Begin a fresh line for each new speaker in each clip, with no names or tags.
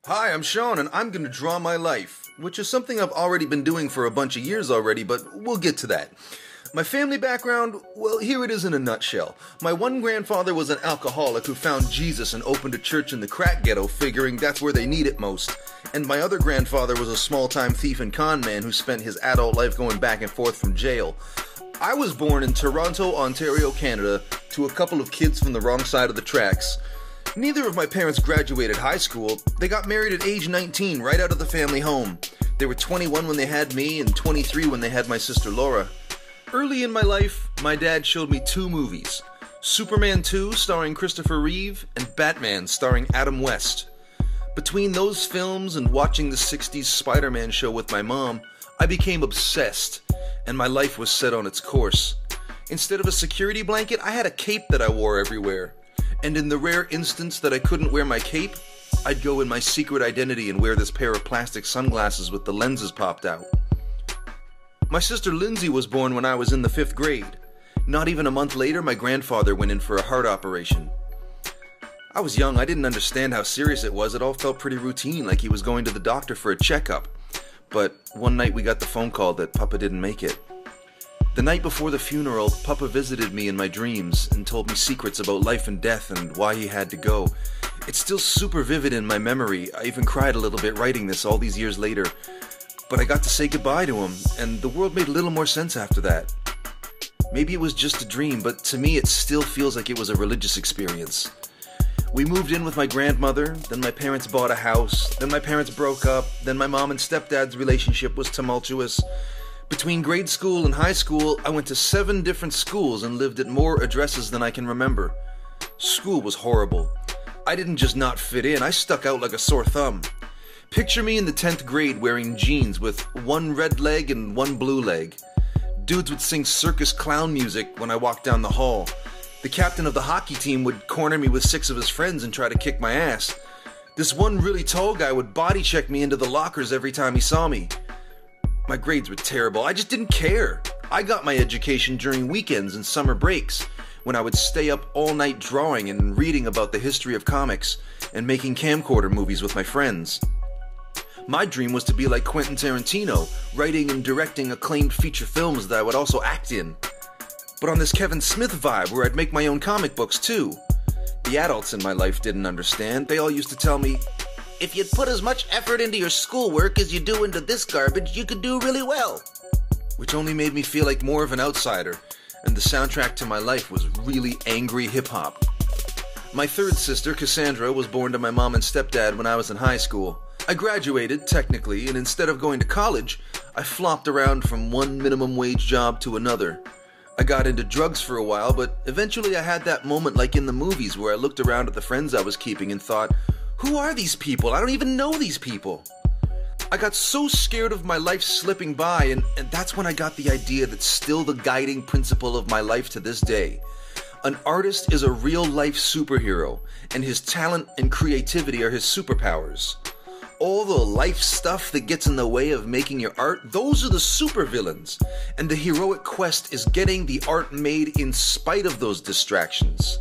Hi, I'm Sean, and I'm going to draw my life, which is something I've already been doing for a bunch of years already, but we'll get to that. My family background, well, here it is in a nutshell. My one grandfather was an alcoholic who found Jesus and opened a church in the crack ghetto, figuring that's where they need it most. And my other grandfather was a small-time thief and con man who spent his adult life going back and forth from jail. I was born in Toronto, Ontario, Canada, to a couple of kids from the wrong side of the tracks. Neither of my parents graduated high school. They got married at age 19, right out of the family home. They were 21 when they had me and 23 when they had my sister Laura. Early in my life, my dad showed me two movies. Superman 2, starring Christopher Reeve, and Batman, starring Adam West. Between those films and watching the 60s Spider-Man show with my mom, I became obsessed, and my life was set on its course. Instead of a security blanket, I had a cape that I wore everywhere. And in the rare instance that I couldn't wear my cape, I'd go in my secret identity and wear this pair of plastic sunglasses with the lenses popped out. My sister Lindsay was born when I was in the 5th grade. Not even a month later, my grandfather went in for a heart operation. I was young, I didn't understand how serious it was. It all felt pretty routine, like he was going to the doctor for a checkup. But one night we got the phone call that Papa didn't make it. The night before the funeral, Papa visited me in my dreams and told me secrets about life and death and why he had to go. It's still super vivid in my memory. I even cried a little bit writing this all these years later. But I got to say goodbye to him, and the world made a little more sense after that. Maybe it was just a dream, but to me it still feels like it was a religious experience. We moved in with my grandmother, then my parents bought a house, then my parents broke up, then my mom and stepdad's relationship was tumultuous. Between grade school and high school, I went to 7 different schools and lived at more addresses than I can remember. School was horrible. I didn't just not fit in, I stuck out like a sore thumb. Picture me in the 10th grade wearing jeans with one red leg and one blue leg. Dudes would sing circus clown music when I walked down the hall. The captain of the hockey team would corner me with 6 of his friends and try to kick my ass. This one really tall guy would body check me into the lockers every time he saw me. My grades were terrible. I just didn't care. I got my education during weekends and summer breaks, when I would stay up all night drawing and reading about the history of comics and making camcorder movies with my friends. My dream was to be like Quentin Tarantino, writing and directing acclaimed feature films that I would also act in. But on this Kevin Smith vibe where I'd make my own comic books too. The adults in my life didn't understand. They all used to tell me, "If you'd put as much effort into your schoolwork as you do into this garbage, you could do really well." Which only made me feel like more of an outsider, and the soundtrack to my life was really angry hip-hop. My third sister, Cassandra, was born to my mom and stepdad when I was in high school. I graduated, technically, and instead of going to college, I flopped around from one minimum wage job to another. I got into drugs for a while, but eventually I had that moment like in the movies where I looked around at the friends I was keeping and thought, who are these people? I don't even know these people. I got so scared of my life slipping by, and that's when I got the idea that's still the guiding principle of my life to this day. An artist is a real-life superhero, and his talent and creativity are his superpowers. All the life stuff that gets in the way of making your art, those are the supervillains. And the heroic quest is getting the art made in spite of those distractions.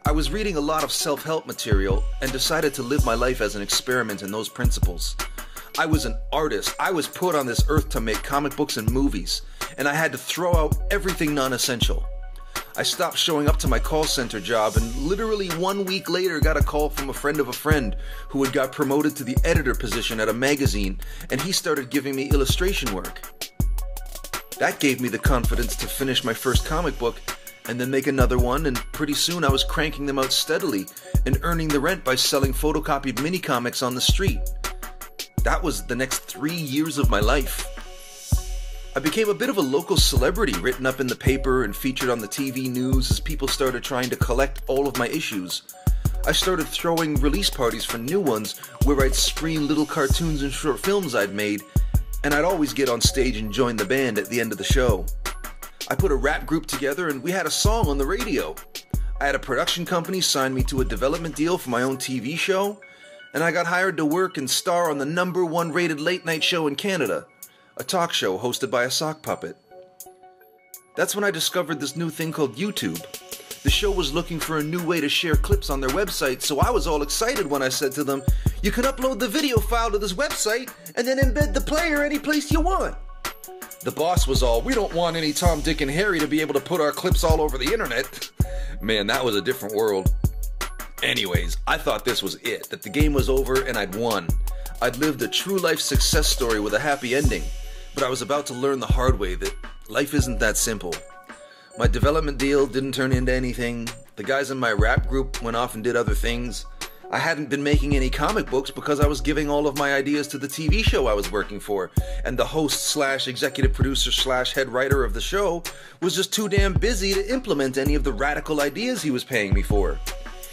I was reading a lot of self-help material and decided to live my life as an experiment in those principles. I was an artist. I was put on this earth to make comic books and movies, and I had to throw out everything non-essential. I stopped showing up to my call center job and literally 1 week later got a call from a friend of a friend who had got promoted to the editor position at a magazine, and he started giving me illustration work. That gave me the confidence to finish my first comic book and then make another one, and pretty soon I was cranking them out steadily and earning the rent by selling photocopied mini-comics on the street. That was the next 3 years of my life. I became a bit of a local celebrity, written up in the paper and featured on the TV news as people started trying to collect all of my issues. I started throwing release parties for new ones where I'd screen little cartoons and short films I'd made, and I'd always get on stage and join the band at the end of the show. I put a rap group together and we had a song on the radio. I had a production company sign me to a development deal for my own TV show, and I got hired to work and star on the #1 rated late night show in Canada, a talk show hosted by a sock puppet. That's when I discovered this new thing called YouTube. The show was looking for a new way to share clips on their website, so I was all excited when I said to them, "You can upload the video file to this website and then embed the player any place you want." The boss was all, "We don't want any Tom, Dick, and Harry to be able to put our clips all over the internet." Man, that was a different world. Anyways, I thought this was it, that the game was over and I'd won. I'd lived a true life success story with a happy ending, but I was about to learn the hard way that life isn't that simple. My development deal didn't turn into anything. The guys in my rap group went off and did other things. I hadn't been making any comic books because I was giving all of my ideas to the TV show I was working for, and the host / executive producer / head writer of the show was just too damn busy to implement any of the radical ideas he was paying me for.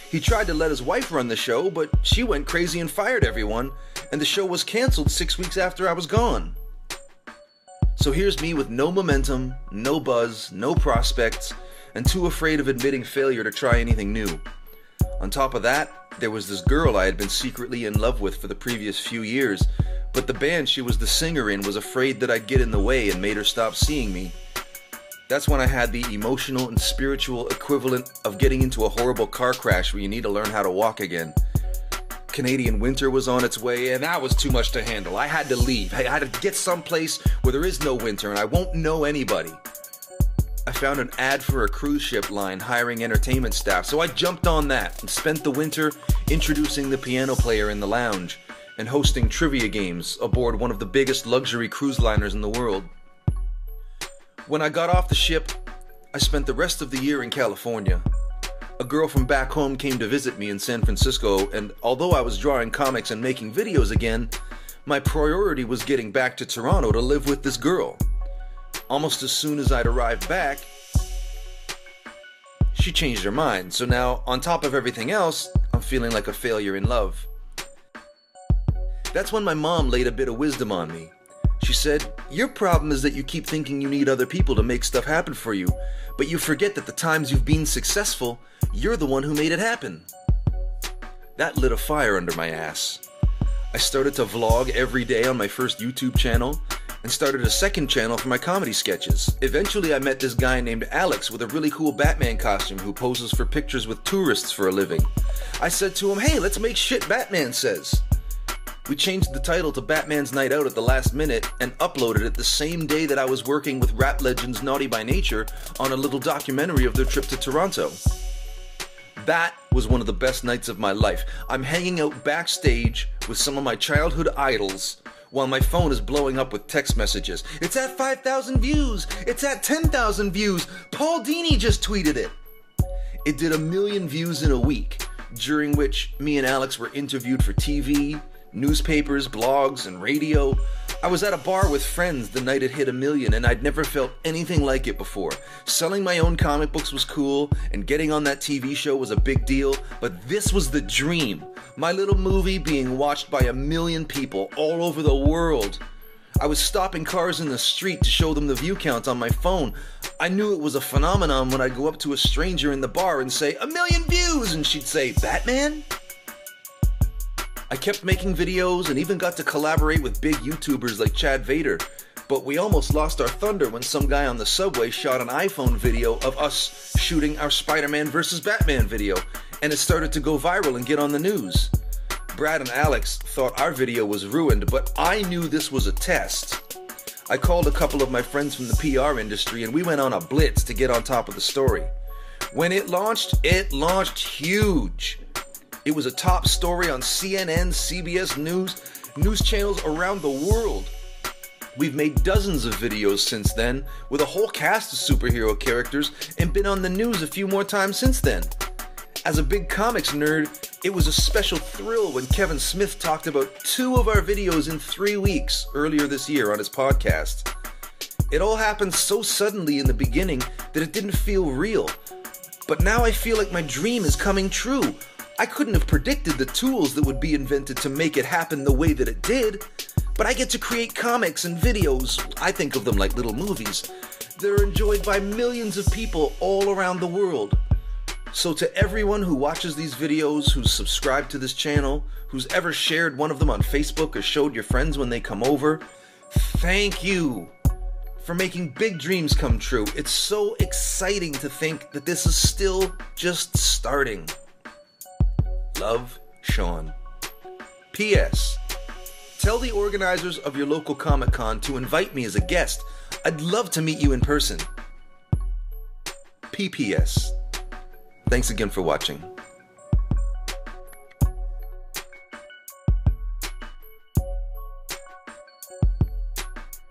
He tried to let his wife run the show, but she went crazy and fired everyone, and the show was canceled 6 weeks after I was gone. So here's me with no momentum, no buzz, no prospects, and too afraid of admitting failure to try anything new. On top of that, there was this girl I had been secretly in love with for the previous few years, but the band she was the singer in was afraid that I'd get in the way and made her stop seeing me. That's when I had the emotional and spiritual equivalent of getting into a horrible car crash where you need to learn how to walk again. Canadian winter was on its way, and that was too much to handle. I had to leave. I had to get someplace where there is no winter and I won't know anybody. I found an ad for a cruise ship line hiring entertainment staff, so I jumped on that and spent the winter introducing the piano player in the lounge and hosting trivia games aboard one of the biggest luxury cruise liners in the world. When I got off the ship, I spent the rest of the year in California. A girl from back home came to visit me in San Francisco, and although I was drawing comics and making videos again, my priority was getting back to Toronto to live with this girl. Almost as soon as I'd arrived back, she changed her mind, so now, on top of everything else, I'm feeling like a failure in love. That's when my mom laid a bit of wisdom on me. She said, "Your problem is that you keep thinking you need other people to make stuff happen for you, but you forget that the times you've been successful, you're the one who made it happen." That lit a fire under my ass. I started to vlog every day on my first YouTube channel and started a second channel for my comedy sketches. Eventually I met this guy named Alex with a really cool Batman costume who poses for pictures with tourists for a living. I said to him, "Hey, let's make shit Batman says." We changed the title to Batman's Night Out at the last minute and uploaded it the same day that I was working with rap legends Naughty by Nature on a little documentary of their trip to Toronto. That was one of the best nights of my life. I'm hanging out backstage with some of my childhood idols while my phone is blowing up with text messages. "It's at 5,000 views! It's at 10,000 views! Paul Dini just tweeted it!" It did 1 million views in a week, during which me and Alex were interviewed for TV, newspapers, blogs, and radio. I was at a bar with friends the night it hit 1 million, and I'd never felt anything like it before. Selling my own comic books was cool, and getting on that TV show was a big deal, but this was the dream. My little movie being watched by 1 million people all over the world. I was stopping cars in the street to show them the view count on my phone. I knew it was a phenomenon when I'd go up to a stranger in the bar and say, "1 million views!" and she'd say, "Batman?" I kept making videos and even got to collaborate with big YouTubers like Chad Vader, but we almost lost our thunder when some guy on the subway shot an iPhone video of us shooting our Spider-Man vs. Batman video, and it started to go viral and get on the news. Brad and Alex thought our video was ruined, but I knew this was a test. I called a couple of my friends from the PR industry and we went on a blitz to get on top of the story. When it launched huge. It was a top story on CNN, CBS News, news channels around the world. We've made dozens of videos since then, with a whole cast of superhero characters, and been on the news a few more times since then. As a big comics nerd, it was a special thrill when Kevin Smith talked about 2 of our videos in 3 weeks earlier this year on his podcast. It all happened so suddenly in the beginning that it didn't feel real. But now I feel like my dream is coming true. I couldn't have predicted the tools that would be invented to make it happen the way that it did, but I get to create comics and videos, I think of them like little movies, that are enjoyed by millions of people all around the world. So to everyone who watches these videos, who's subscribed to this channel, who's ever shared one of them on Facebook or showed your friends when they come over, thank you for making big dreams come true. It's so exciting to think that this is still just starting. Love, Sean. P.S. Tell the organizers of your local Comic-Con to invite me as a guest. I'd love to meet you in person. P.P.S. Thanks again for watching.